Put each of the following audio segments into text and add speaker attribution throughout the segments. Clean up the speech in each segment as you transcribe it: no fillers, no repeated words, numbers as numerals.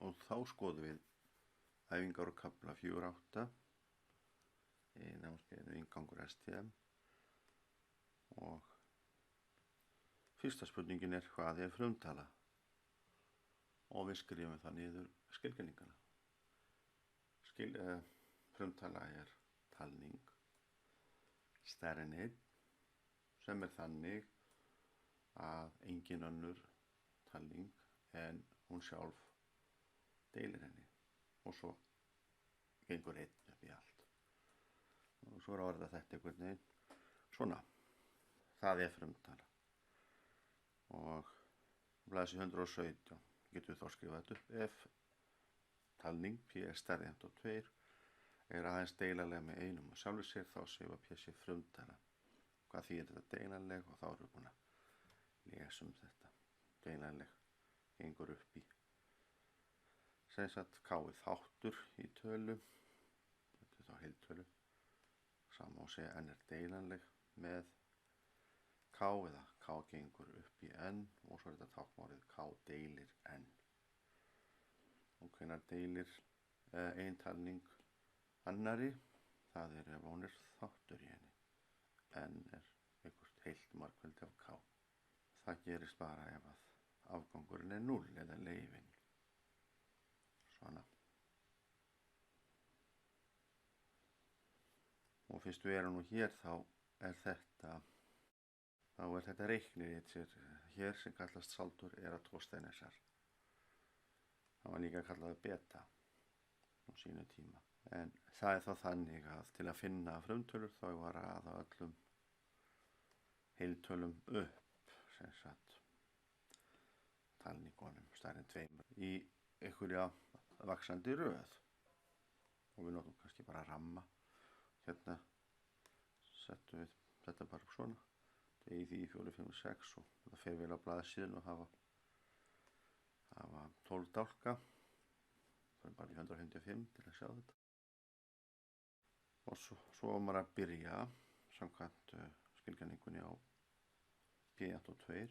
Speaker 1: og þá skoðum við æfingar og kafla 4.8 í námskeiðinu inngangur STM og fyrsta spurningin hvað frumtala og við skrifum það niður skilgreiningana. Frumtala talning stærri en 1 sem þannig að engin önnur talning en hún sjálf deilir henni og svo gengur 1 upp í allt. Og svo orða þetta einhvern veginn svona. Það frumtala. Og blaðsíðu 117 getum við þá skrifað þetta upp ef talning P stærri en 2 aðeins deilanleg með einum og sjálfur sér, þá séum við að P sé frumtala. Hvað þýðir þetta deilanleg? Og þá erum við búin að lesa þetta. Deilanleg gengur upp í sem sagt K þáttur í tölu, þetta þá heiltölu, sama og segja N deilanleg með K eða K gengur upp í N og svo þetta táknmálið K deilir N. Og hvenær deilir ein talning annari? Það ef hún þáttur í henni. N eitthvað heilt margfeldi af K. Það gerist bara ef að afgangurinn 0 eða leifin. Svona. Og fyrst við erum nú hér þá þetta reiknirít hér sem kallast Saltur Eratosþenesar. Það var líka kallað beta á sínu tíma. En það þá þannig að til að finna frumtölur þá var að raða öllum heiltölum upp sem sagt talningunum stærri en 2 í einhverja vaxandi röð. Og við notum kannski bara ramma. Hérna settum við þetta bara upp svona. Þetta í því 4, 5, 6 og þetta fer vel á blaðsíðun og hafa 12 dálka. Það bara í 155 til að sjá þetta. Og svo var maður að byrja samkvæmt skilgreiningunni á P1 og 2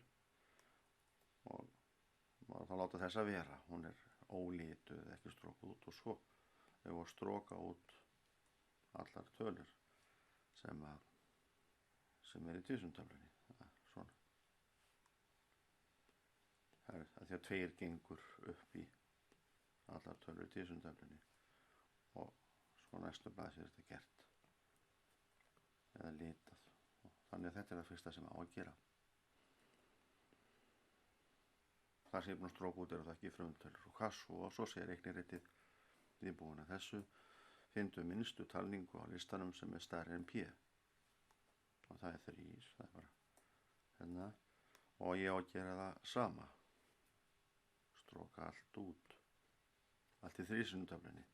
Speaker 1: og maður þá láta þess að vera. Hún ólituð, ekki strókuð út og svo ef við stróka út allar tölur sem í tvísundatöflunni. Svona. Það því að 2 gengur upp í allar tölur í tvísundatöflunni og svo næstu blaðsíðu þetta gert eða litað. Og þannig að þetta það fyrsta sem á að gera. Það sem ég búin að stróka út það ekki frumtölur og hvað svo segir reikniritið við búin að þessu finnum við minnstu talningu á listanum sem stærri en P og það 3, það bara hérna og ég á að gera það sama, stróka allt út, allt í þrísundatöflunni.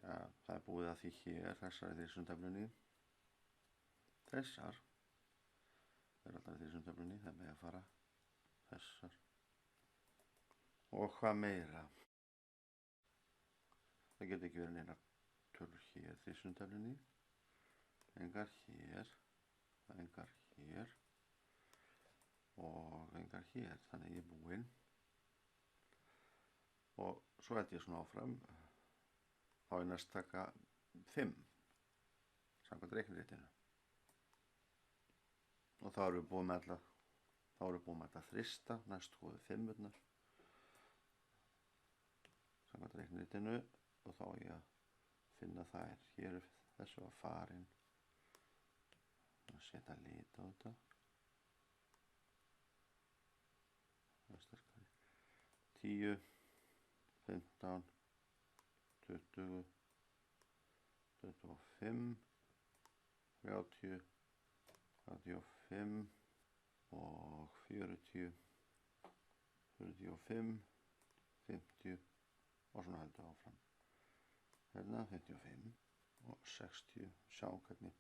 Speaker 1: Ja, það búið að því hér þessar í þrísundatöflunni, þessar allar í þrísundatöflunni, það með að fara þessar og hvað meira. Það getur ekki verið neina tölur hér þrísundatöflunni, engar hér og engar hér, þannig ég búinn og svo held ég svona áfram þá næst taka 5 samkvæmt reikniritinu og þá erum við búin með alla þrista, næst skoðu 5-urnar samkvæmt reikniritinu og þá ég að finna þær. Hér þessu að farin að setja lit á þetta. Það sterkari. 10, 15, 20, 25, 30, 35 og 40, 45, 50 og svona heldur áfram. Hérna 55 og 60, sjá hvernig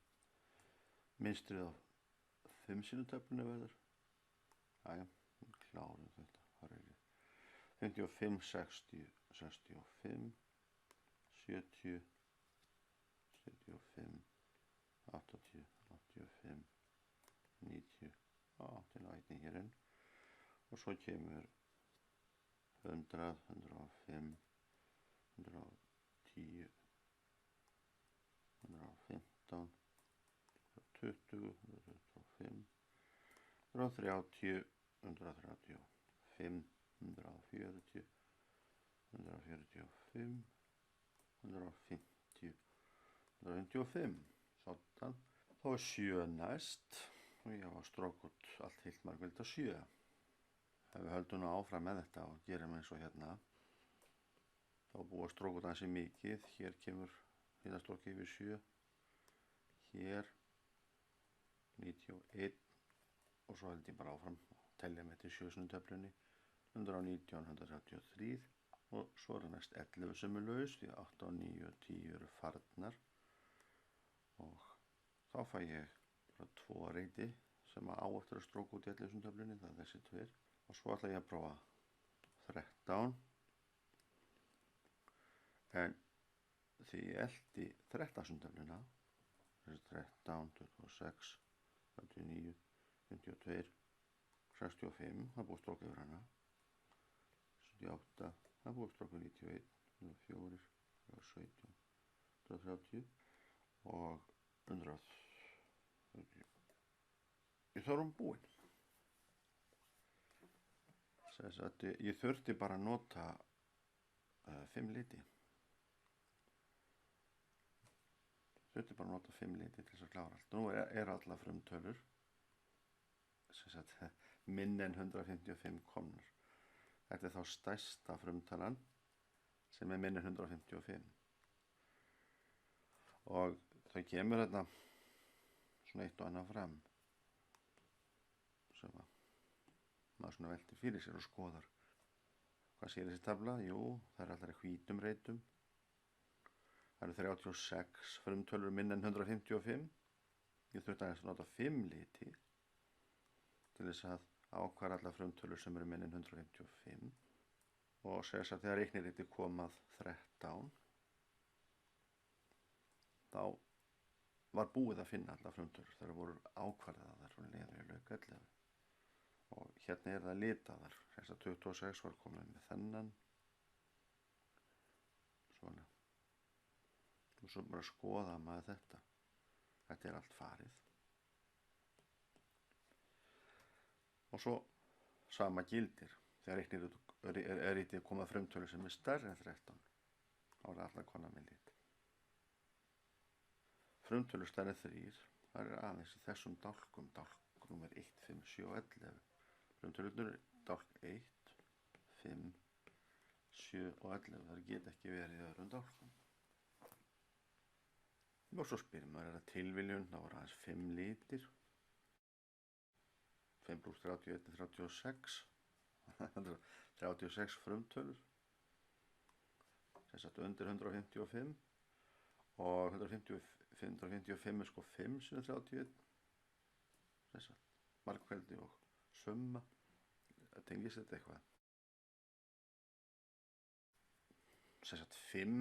Speaker 1: mynstrið á 5 sinutöflunni verður. Æja, við klárum þetta. 55, 60, 65, 70, 75, 80, 85, 90, til að einnig hér inn. Og svo kemur 100, 105, 110, 115, 120, 125, 130, 135, 140, 145, 150, 155. Soddan. Þá 7 næst og ég var strók út allt heilt margvelda 7. Ef við höldum nú áfram með þetta og gerum eins og hérna, þá búið að stróka út ansi mikið. Hér kemur hitastorki yfir 7, hér 91 og svo held ég bara áfram og telja með til 7 töflunni, 119, 133 og svo er næst 11 sem er laus því 8 og 9 og 10 eru farnar og þá fæ ég bara 2 reyti sem á eftir að stróka út í 11 töflunni, það er þessi 2 og svo ætla ég að prófa 13 en því ég eldi 13 töfluna, þessi 13, 26, 39, 52, 65, það er búið að stróka yfir hana, 78, það er búið að stróka 91, 104, 117, 130 og 130. Þá er hún búin. Ég þurfti bara að nota 5 liti. Þurfti bara að nota 5 liti til þess að klára allt. Nú er allar frumtölur minn en 155 komnar. Þetta er þá stærsta frumtalan sem er minn en 155. Og það kemur þetta svona eitt og annað fram sem að maður svona veltir fyrir sér og skoðar. Hvað sér þessi tafla? Jú, það er allar í hvítum reitum. Það eru 36 frumtölur minn en 155. Ég þurfti að nota 5 liti til þess að ákvarða allar frumtölur sem eru minn en 155 og segja að þegar reikniriti kom að 13 þá var búið að finna allar frumtölur. Þær voru ákvarðaðar og liður í lauk 11. Og hérna er það litaðar, þess að 26 var komið með þennan, svona, og svo bara skoða maður þetta er allt farið. Og svo sama gildir, þegar er í komað frumtölu sem er stærri en 13, þá er allar konar með lit. Frumtölu stærri 3, það er aðeins í þessum dálkum, dálk nummer 1, 5, 7 og 11. Frumtölurnar dálk 1, 5, 7 og 11. Það geta ekki verið í öðrum dálkum. Og svo spyrir maður, er það tilviljun? Það voru aðeins 5 litir. 5 + 31 er 36. 36 frumtölur. Þess að undir 155. Og 155 er sko 5 sem er 31. Þess að margfeldi og summa, það tengist þetta eitthvað. Þess að 5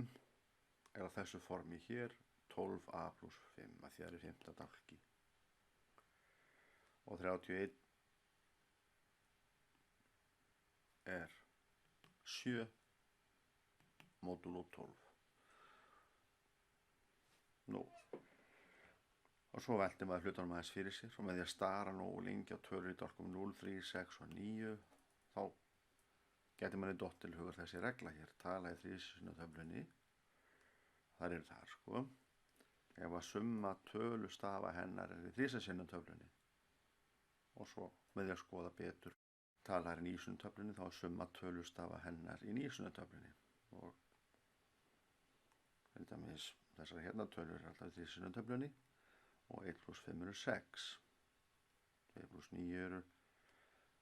Speaker 1: er á þessu formi hér, 12a + 5, að því það er 5. dálki. Og 31 er 7 módúlo 12. Nú. Og svo velti maður hlutunum aðeins fyrir sér og með því að stara nógu lengi á tölur í dálkum 0, 3, 6 og 9 þá geti manni dott til hugar þessi regla hér, tala í þrísinntöflunni. Þar er það sko. Ef að summa tölustafa hennar er í þrísinntöflunni og svo með því að skoða betur tala er í nísuntöflunni þá er summa tölustafa hennar í nísuntöflunni og til dæmis þessar hérna tölur er alltaf í þrísinntöflunni og 1 + 5 eru 6, 2 + 9 eru,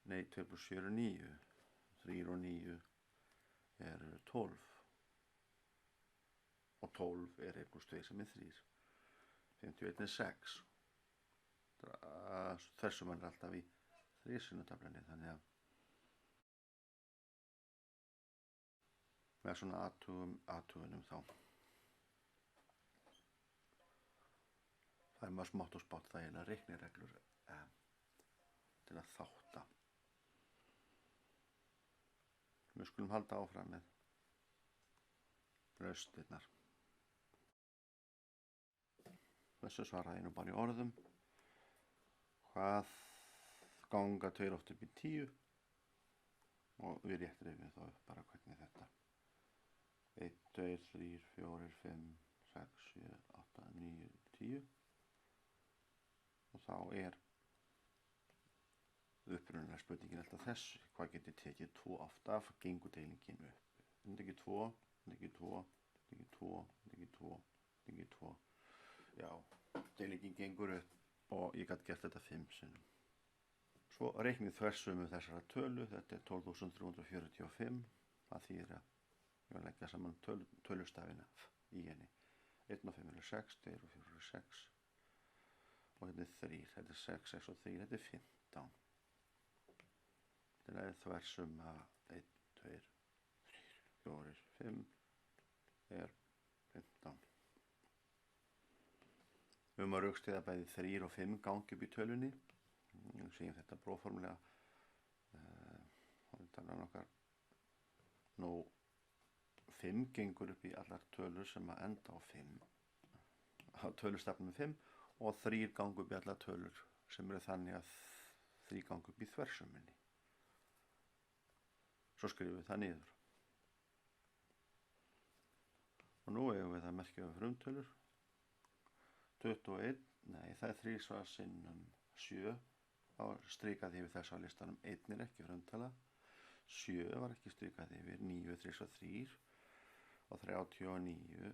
Speaker 1: 2 + 7 eru 9, 3 og 9 eru 12 og 12 er 1 + 2 sem er 3, 51 er 6. Þessu mann er alltaf í þrísinntöflunni þannig að með svona athugunum þá það er maður smátt og spátt þægilega reiknireglur til að þátta. Við skulum halda áfram með lausnirnar. Þessu svaraði ég nú bara í orðum. Hvað ganga 2 oft upp í 10? Og við rétt rifjum þá upp bara hvernig þetta. 1, 2, 3, 4, 5, 6, 7, 8, 9, 10. Og þá upprunalega spurningin alltaf þessu. Hvað getur tekið 2 oft af? Gengur deilingin upp. Þetta ekki 2, þetta ekki 2, þetta ekki 2, þetta ekki 2, þetta ekki 2. Já, deilingin gengur upp og ég gæti gert þetta 5 sinnum. Svo reiknið þversumu þessara tölu. Þetta 12.345. Það þýðir að ég vil leggja saman tölustafina í henni. 1 og 5 eru 6, 2 og 4 eru 6. Og þetta 3, þetta 6, 6 og 3, þetta 15. Þetta þversumma 1, 2, 3, 4, 5 15. Að rökstyðja bæði 3 og 5 gangi upp í tölunni. Segjum þetta próformlega. Og talan okkar. Nú 5 gengur upp í allar tölur sem að enda á 5. Á tölustafnum 5. Og 3 gangi upp í allar tölur sem eru þannig að 3 gangi upp í þversumminni. Svo skrifum við það niður. Og nú eigum við að merkja við frumtölur. 21, nei það 3 sinnum 7. Þá strikaði yfir þess á listanum 1 ekki frumtala. 7 var ekki strikað yfir, 9, 3 og 3. Og 39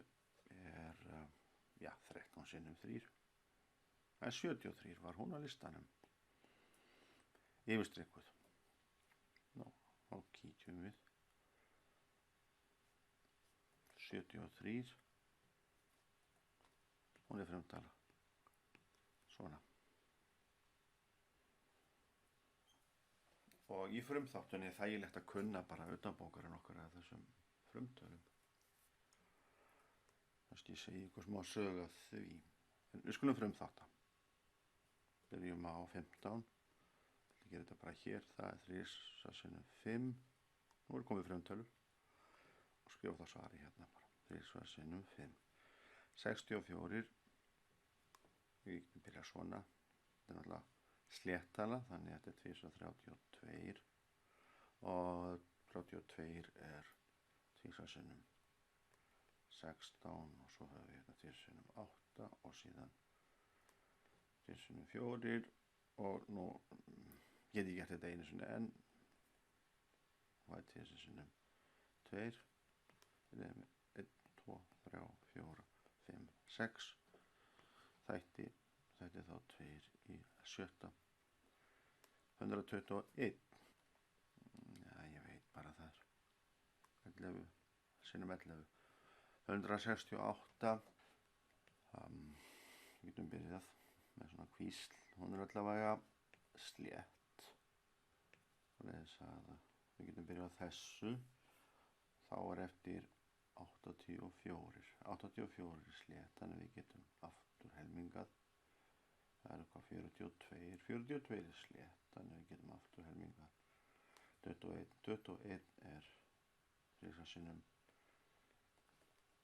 Speaker 1: 13 sinnum 3. En 73 var hún á listanum. Yfirstrikuð. Nú, þá kíkjum við. 73. Hún frumtala. Svona. Og í frumþáttunni þægilegt að kunna bara utanbókarinn okkar að þessum frumtölum. Þannig ég segi ykkur smá sögu af því. En við skulum frumþátta. Byrjum á 15. Ég gera þetta bara hér. Það 3 sinnum 5. Nú komið frumtölur. Og skrifa það svari hérna bara. 3 sinnum 5. 64. Við getum byrjað svona. Þetta náttúrulega sléttala. Þannig að þetta 232. Og 32 2 sinnum 16. Og svo höfum við hérna 2 sinnum 8. Og síðan 2 sinnum 4. Og nú get ég gert þetta einu sinni enn. Og 2 sinnum 2. 1, 2, 3, 4, 5, 6. Þetta þá 2 í 7. 121. Já, ég veit bara það 11 sinnum 11. 168. Við getum byrjað með svona kvísl. Hún allavega slétt. Við getum byrjað á þessu. Þá eftir 84. 84 slétt. Þannig við getum aftur helmingað. Það eitthvað 42. 42 slétt. Þannig við getum aftur helmingað. 21. 21 3 sinnum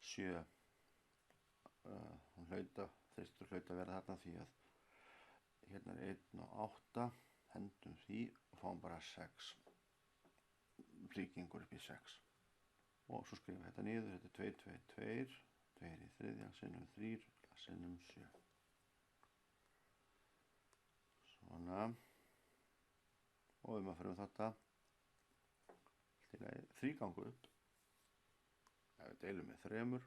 Speaker 1: 7. Hún þyrstur hlaut að vera þarna því að hérna 1 og 8. Hendum því og fáum bara 6. 3 gengur upp í 6. Og svo skrifum við þetta niður. Þetta 2, 2, 2. 2 í 3. Sinnum 3. Sinnum 7. Svona. Og við fyrir þetta. 3 gangur upp. Ef við deilum með 3.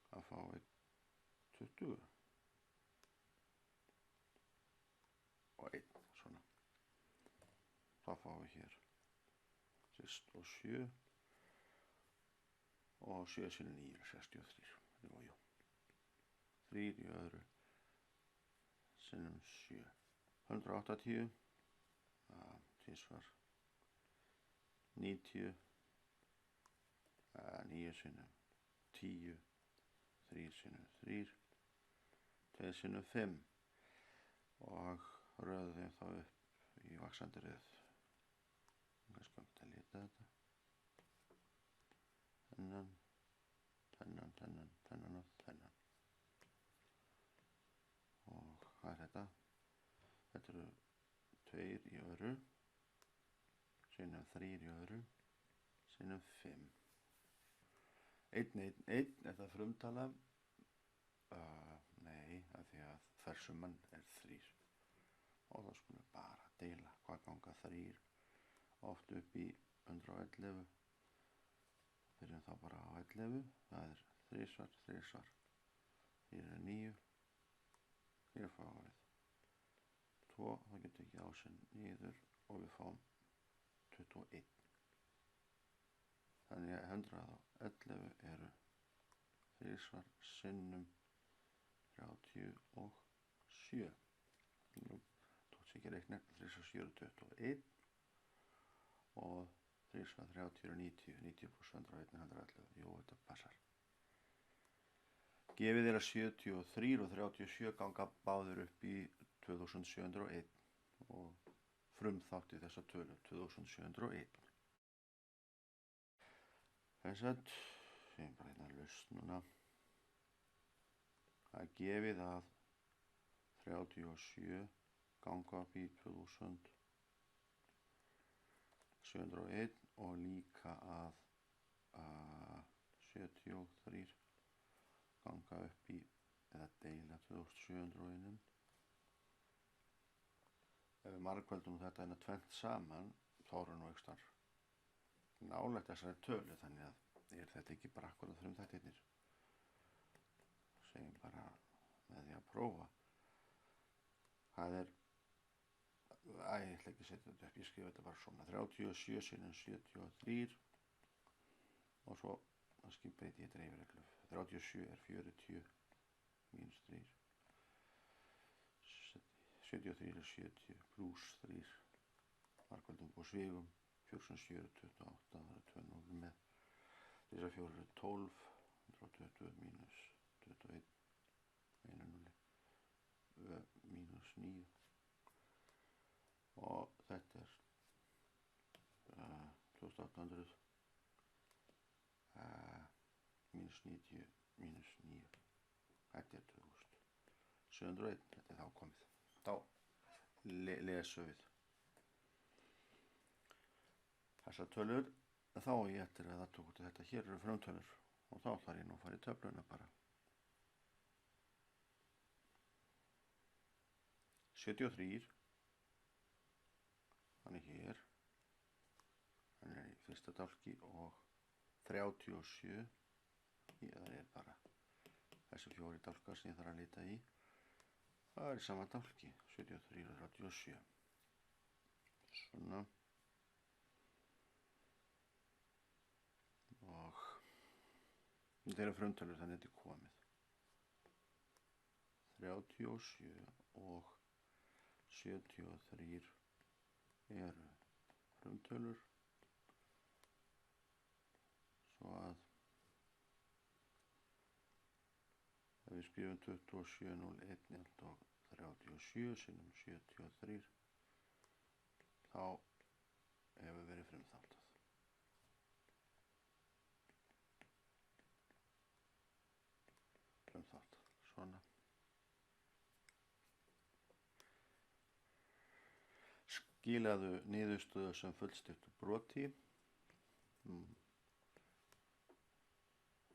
Speaker 1: Það fáum við 20. Og 1. Svona. Það fáum við hér 6 og 7. Og 7 sinnum 9 er 63. Jú. 3 í öðru. Sinnum 7. 180. 90. 9 sinnum 10. 3 sinnum 3. 2 sinnum 5. Og röðum þá upp í vaxandi röð. skjótt að lita þetta. Þennan og þennan. Og hvað er þetta? Þetta eru 2 í öðru, sinnum 3 í öðru, sinnum 5. 1, 1, 1, er það frumtala? Nei, af því að þversumman er 3. Og þá skulum við bara deila hvað ganga 3 oft upp í 111. Byrjum þá bara á 11, það er 3 svar, 3 svar. 4 er 9, 4 fáið 2, þá getum við ekki ásinn niður og við fáum 21. Þannig að 111 eru 3 svar sinnum 37. Nú tók sér ekki reikna, 3 svar 7 eru 21 og 3 svar 30 eru 90, 90 pluss 101 er 111. Jú, þetta passar. Gefið er að 73 og 37 ganga báðir upp í 2701 og frumþátti þessa tölu 2701. Þess að við erum bara hérna lausn núna. Það er gefið að 37 ganga upp í 2701 og líka að 73 ganga upp í eða deila 2701. Ef við margföldum þetta en að tvennt saman, þá eru nú ekstar nálægt þessari tölu, þannig að er þetta ekki bara akkurat frumþættirnir. Segjum bara með því að prófa. Það er, ég ætla ekki að setja þetta upp, ég skrifa þetta bara svona, 37 sinnum 73 og svo breyti ég dreifreglu. 37 er 40 mínus 3. 73 er 70 pluss 3. Margföldum og svigum. 4 7 er 28, það er 2 0 með. Þessar 4 eru 12, 120 mínus 21, 1 0, mínus 9. Og þetta er 2800 mínus 90 mínus 9. Þetta er 2701, þetta er þá komið. Þá lesum við þessar tölur. Þá ég eftir að það tók út þetta. Hér eru frumtölur og þá ætlar ég nú að fara í töfluna bara. 73, hann er hér, hann er í fyrsta dálki og 37, það er bara þessi 4 dálkar sem ég þarf að lita í. Það er í sama dálki, 73 og 37. Svona. Og þetta eru frumtölur, þannig að þetta er komið. 37 og 73 eru frumtölur. Svo að ef við skrifum 2701 og 37 sinnum 73 þá hefur verið frumþáttað. Svona. Skilaðu niðurstöðu sem fullstilltu broti.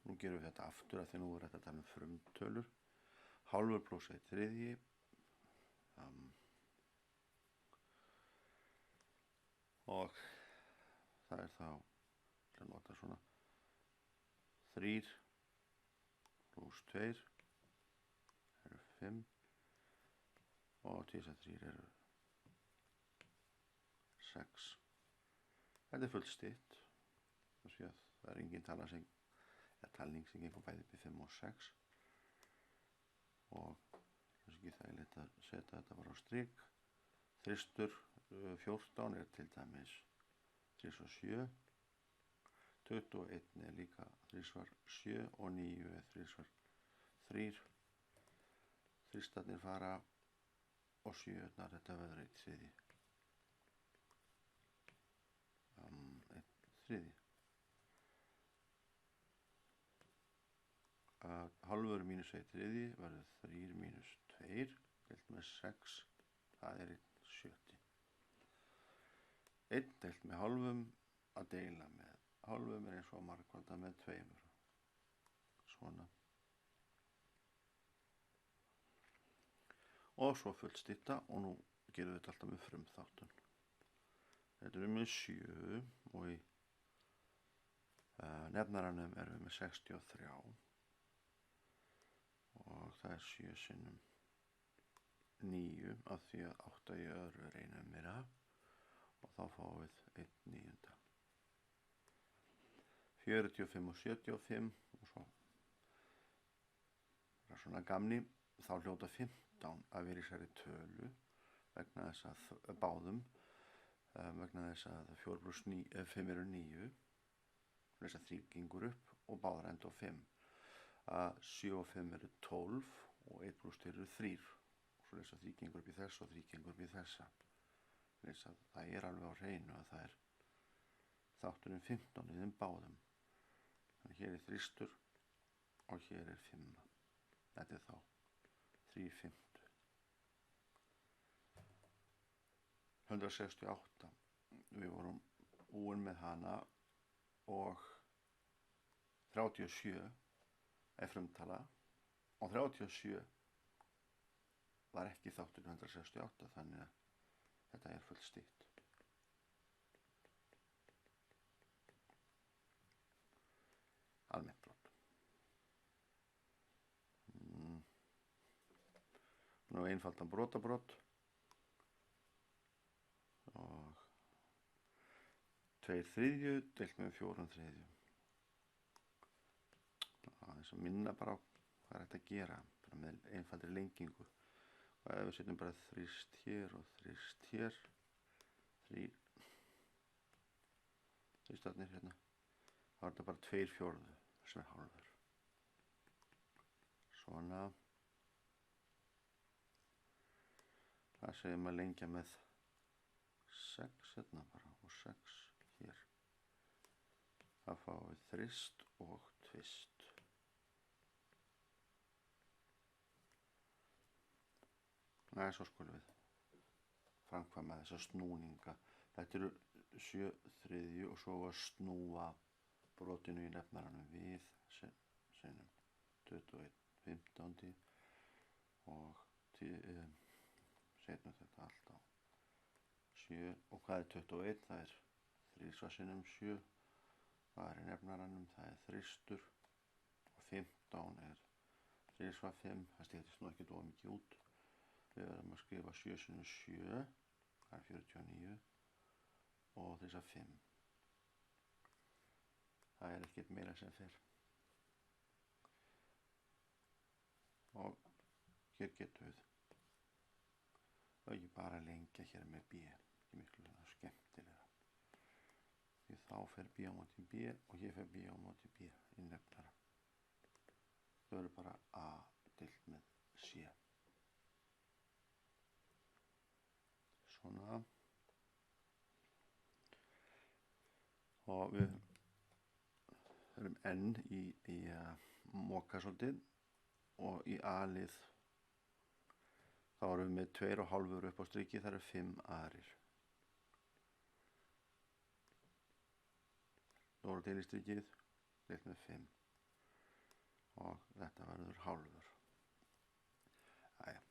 Speaker 1: Nú gerum við þetta aftur að því nú er þetta að tala um frumtölur. Hálfur pluss 1/3. Og það er þá, að nota svona, 3 pluss 2 eru 5 og 3 eru 6. Þetta er fullstitt. Það er engin talning sem gengur bæði upp í 5 og 6. Og það er ekki þægilegt að setja þetta bara á strik. Þristur 14 er til dæmis 3 og 7. 21 er líka 3 svar 7 og 9 er 3 svar 3. Þristarnir fara og 7-nar, þetta verður 1/3. Já. þriði. Hálfur mínus 1 þriði verður 3 mínus 2 deilt með 6, það er 1 sjötti. 1 deilt með hálfum að deila með hálfum er eins og að margfalda með 2. Svona. Og svo fullstytta og nú gerum við þetta alltaf með frumþáttun. Þetta er með 7 og í nefnaranum erum við með 63 og það er 7 sinnum 9 af því að 8 í öðru er einu meira og þá fáum við 1/9. 45 og 75 og svo það er svona gamni, þá hljóta 15 að vera í þessari tölu vegna þess að báðum vegna þess að 4 plus 5 eru 9 þess að 3 gengur upp og báðar enda á 5. 7 og 5 eru 12 og 1 plus 2 eru 3 og svo þess að 3 gengur upp í þessa og 3 gengur upp í þessa. Þess að það er alveg á hreinu að það er þátturinn 15 í þeim báðum. Þannig hér er þristur og hér er 5. Þetta er þá 3/5. 168. Við vorum búin með hana og 37 er frumtala og 37 var ekki þáttur 168 þannig að þetta er fullstýrt. Almennt brot. Nú einfaldan brotabrot og 2/3 deilt með 4/3. Það er svo minna bara á hvað er þetta að gera bara með einfaldri lengingu. Og ef við setjum bara þrist hér og þrist hér, þristarnir hérna, þá er þetta bara 2/4 sem er hálfur. Svona. Það segjum að lengja með 6 hérna bara og 6 hér. Það fáum við þrist og tvist. Nei, svo skulum við framkvæma þessa snúninga. Þetta eru 7/3 og svo að snúa brotinu í nefnaranum við sinnum 21/15 og setjum þetta allt á 7 og hvað er 21? Það er 3 sinnum 7. Hvað er í nefnaranum? Það er þristur og 15 er 3/5. Það stýttist nú ekkert of mikið út. Við verðum að skrifa 7 sinnum 7, það er 49 og 3/5. Það er ekkert meira sem fer. Og hér getum við ekki bara lengja hér með B, ekki miklu skemmtilega. Því þá fer B á móti B og hér fer B á móti B í nefnara. Það verður bara A deilt með C. Svona. Og við erum enn í moka svolítið og í A-lið þá erum við með 2,5 upp á striki, það eru 5 aðrir. Stóra til í strikið, deilt með 5 og þetta verður hálfur. Æja.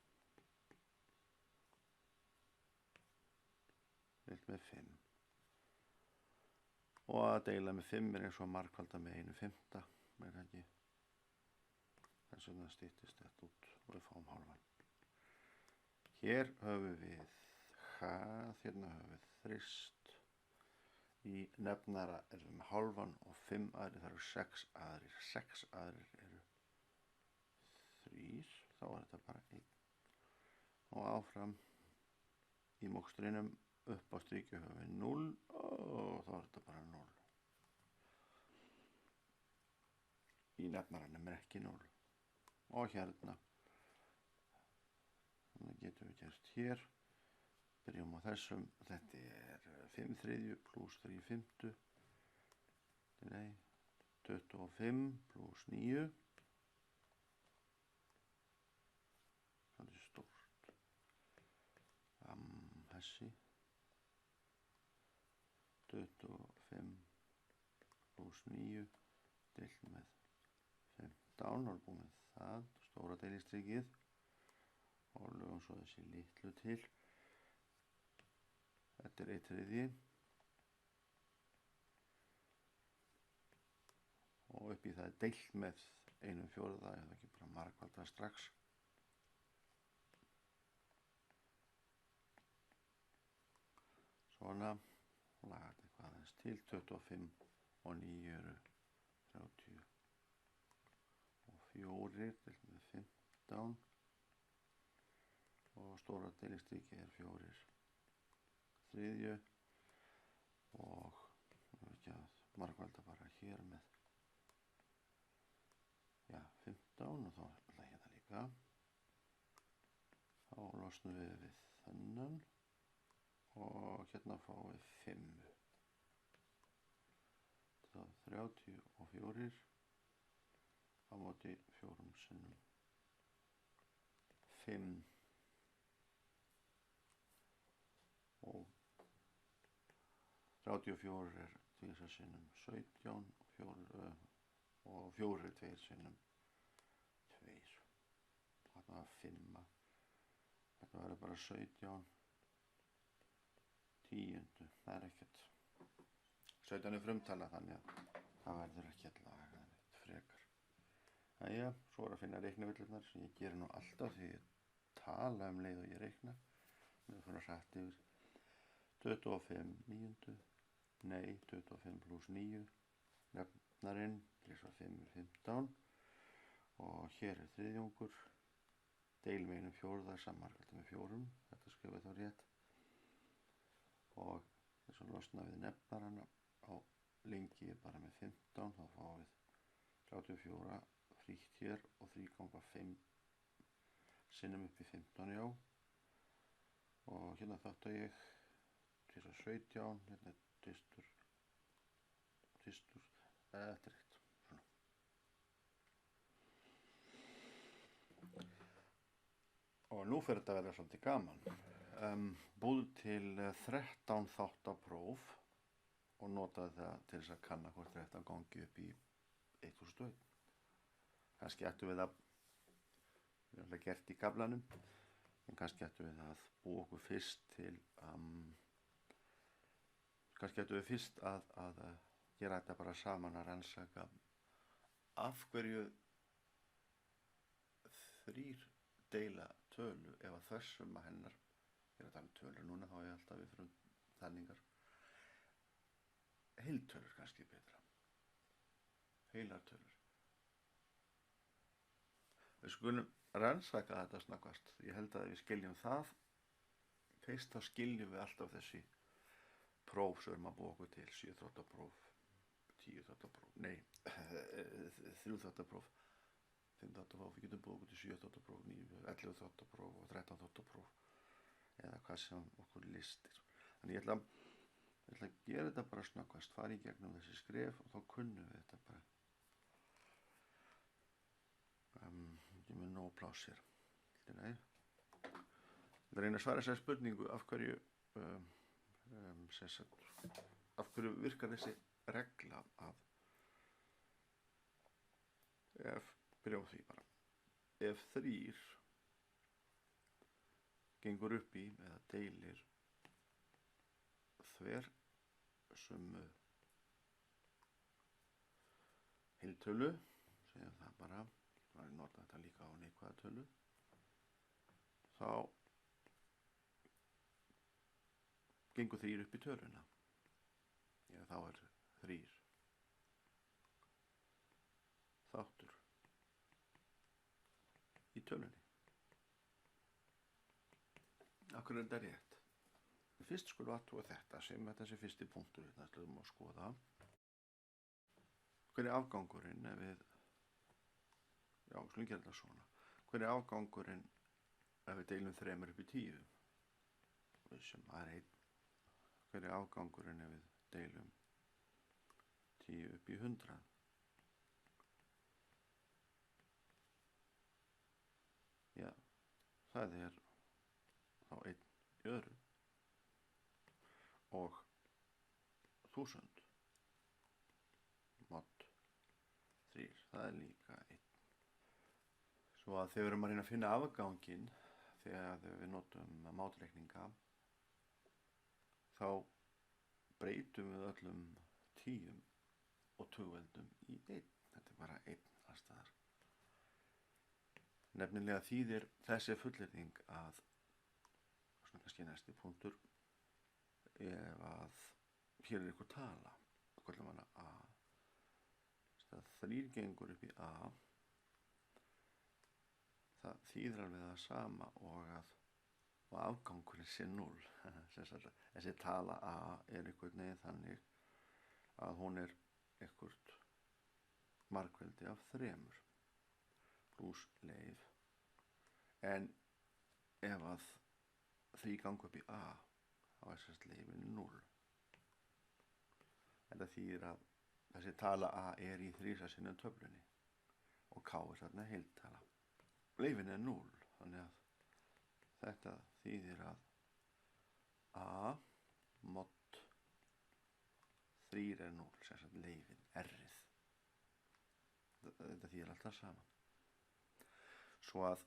Speaker 1: Deilt með 5. Og að deila með 5 er eins og að margfalda með 1/5, er það ekki? Þess vegna styttist þetta út og við fáum hálfan. Hér höfum við hérna höfum við þrist. Í nefnara erum við með hálfan og 5 aðrir, það eru 6 aðrir. 6 aðrir eru 3, þá er þetta bara 1. Og áfram í mókstrinum upp á striki höfum við 0 og þá er þetta bara 0. Í nefnaranum er ekki 0. Og hérna, þannig getum við gert hér, byrjum á þessum, þetta er 5/3 pluss 3/5, 25 pluss 9. Það er stórt. Þessi. 25 pluss 9 deilt með 15 og búið með það, stóra deilistrikið og lögum svo þessi litlu til. Þetta er 1/3 og upp í það er deilt með 1/4, eða ekki bara margfalda strax. Svona, laga þetta eitthvað aðeins til. 25 og 9 eru 34 deilt með 15 og stóra deilistrikið er 4/3 og ekki að margfalda bara hér með 15 og þá ætla ég hérna líka. Þá losnum við þennan og hérna fáum við 5. Það er 34 á móti 4 sinnum 5 og 34 er 2 sinnum 17 og 4 er 2 sinnum 2. Þetta var 5. Þetta verður bara 17 tíundu. Það er ekkert. 17 er frumtala, þannig að það verður ekki að laga neitt frekar. Jæja, svo er að finna reiknivillurnar sem ég geri nú alltaf því ég tala leið og ég reikna. Við fyrir hrætt yfir 25 níundu. Nei, 25 pluss 9. Nefnarinn, 3 og 5 er 15. Og hér er þriðjungur. Deil með 1/4, samanmarkaldi með 4. Þetta skrifa þá rétt. Og þess að losna við nefnarana á lengi bara með 15, þá fáum við 34 frítt hér og 3,5 sinnum upp í 15, já. Og hérna þátt ég 17, hérna tistur, þetta er eitt. Svona. Og nú fyrir þetta að vera svolítið gaman. Búið til 13 þáttapróf og notaði það til þess að kanna hvort 13 gangi upp í 1001. Kannski ættum við að gert í kaflanum, en kannski ættum við að búa okkur fyrst til kannski ættum við fyrst að gera þetta bara saman að rannsaka af hverju 3 deila tölu ef að þessum að hennar. Ég er að tala um tölur núna, þá er ég alltaf við fyrir talningar. Heiltölur kannski betra. Heilartölur. Við skulum rannsaka þetta snöggvast. Ég held að við skiljum það. Fyrst þá skiljum við alltaf þessi próf sem við erum að búa okkur til. 7 þáttapróf, 10 þáttapróf, nei, 3 þáttapróf, 5 þáttapróf. Við getum búið okkur til 7 þáttapróf, 9, 11 þáttapróf og 13 þáttapróf. Eða hvað sem okkur listir. Þannig ég ætla að gera þetta bara snöggvast, fara í gegnum þessi skref og þá kunnum við þetta bara. Ég með nóg pláss hér. Ég reyna að svara þessari spurningu af hverju virkar þessi regla að byrja á því bara. Ef 3 gengur upp í eða deilir þversummu heiltölu, segjum það bara, ég nota þetta líka á neikvæða tölu, þá gengur 3 upp í töluna. Já, þá er 3 þáttur í tölunni. Af hverju er þetta rétt? Fyrst skulum við athuga þetta sem þessi fyrsti punktur hérna ætlum að skoða. Hver er afgangurinn ef við, já, skulum gera þetta svona. Hver er afgangurinn ef við deilum 3 upp í 10? Sem það er 1. Hver er afgangurinn ef við deilum 10 upp í 100? það þá 1 í öðru og 1000 mod 3, það líka 1. Svo að þegar við erum að reyna að finna afganginn þegar við notum mátreikninga, þá breytum við öllum 10 og tugveldum í 1. Þetta bara 1 allstaðar. Nefnilega þýðir þessi fullyrðing að, svona kannski næsti punktur, ef að hér einhver tala, kallum hana A, það 3 gengur upp í A, það þýðir alveg það sama og afgangurinn sé 0. Þessi tala A einhvern veginn þannig að hún eitthvert margveldi af 3 pluss leif, en ef að 3 gangi upp í A, þá leifin 0. En það þýðir að þessi tala A í 3 sinnum töflunni og K þarna heiltala. Leifin 0, þannig að þetta þýðir að A mod 3 0, sem sagt leifin R-ið. Þetta þýðir alltaf saman. Svo að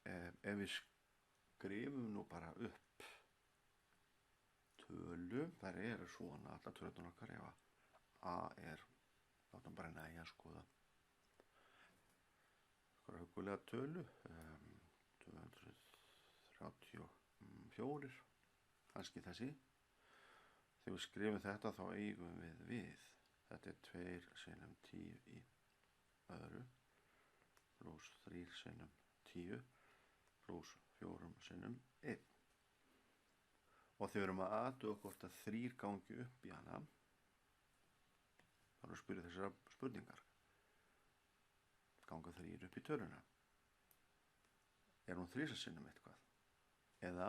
Speaker 1: ef við skrifum nú bara upp tölu, þær eru svona allar tölurnar okkar, ef A látum bara nægja að skoða okkur hugulega tölu, 234, kannski þessi. Þegar við skrifum þetta þá eigum við, þetta 2 sinnum 10 í öðru, pluss 3 sinnum 10, pluss 4 sinnum 1. Og þegar við erum að athuga hvort að 3 gangi upp í hana, þá erum við að spyrja þessara spurningar. Ganga 3 upp í töluna? Hún 3 sinnum eitthvað? Eða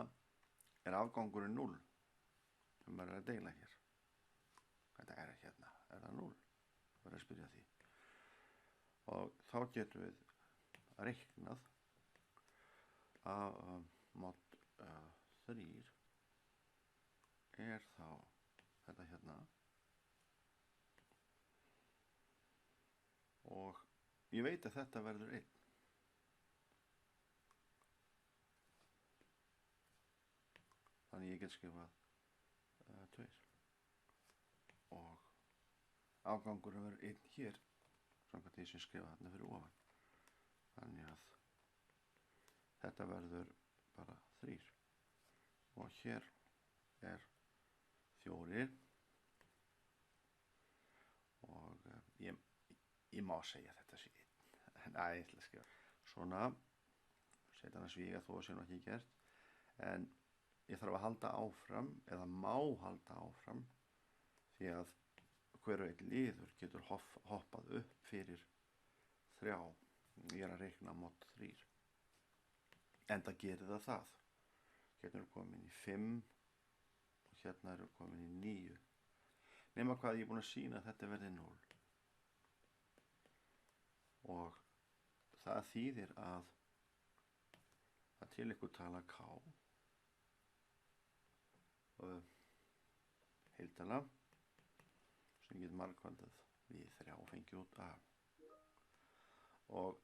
Speaker 1: afgangurinn 0? Maður að deila hér. Þetta hérna, það 0? Það verður að spyrja því. Og þá getum við reiknað að mod 3 þá þetta hérna, og ég veit að þetta verður 1. Þannig ég get skrifað 2. Og afgangurinn verður 1 hér, samkvæmt því sem skrifa þarna fyrir ofan. Þannig að þetta verður bara 3. Og hér 4. Og ég má segja þetta sé 1. Næ, ég ætla að skrifa svona, setja hann að svíga þó að sé nú ekki gert, en ég þarf að halda áfram, eða má halda áfram, því að hver og einn liður getur hoppað upp fyrir 3. Ég að reikna mod 3. Enda gerir það. Hérna komin í 5 og hérna komin í 9. Nema hvað ég búin að sýna að þetta verði 0. Og það þýðir að til ykkur tala K, heiltala, sem getur margfaldað við 3 og fengið út A. Og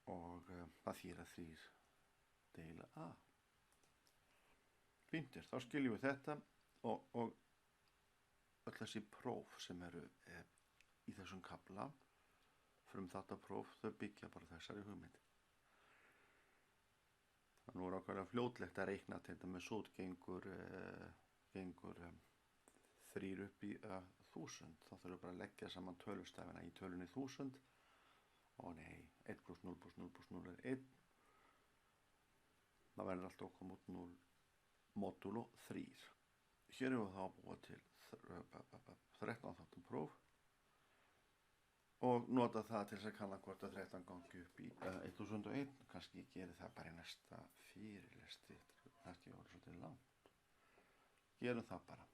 Speaker 1: það þýðir að 3 deila A. Fíntir, þá skiljum við þetta og öll þessi próf sem eru í þessum kafla, frumþáttapróf, þau byggja bara þessari hugmynd. Það nú ákveðlega fljótlegt að reikna til þetta með sót gengur 3 upp í 1000. Þá þurfum við bara að leggja saman tölustafina í tölunni 1000. Og nei, 1 plus 0 plus 0 plus 0 1. Það verður alltaf að koma út 0 modulo 3. Hér erum við þá að búa til 13 þáttum próf og nota það til þess að kanna hvort að 13 gangi upp í 1001. Kannski ég geri það bara í næsta fyrirlestri, næst ég voru svolítið langt. Gerum það bara.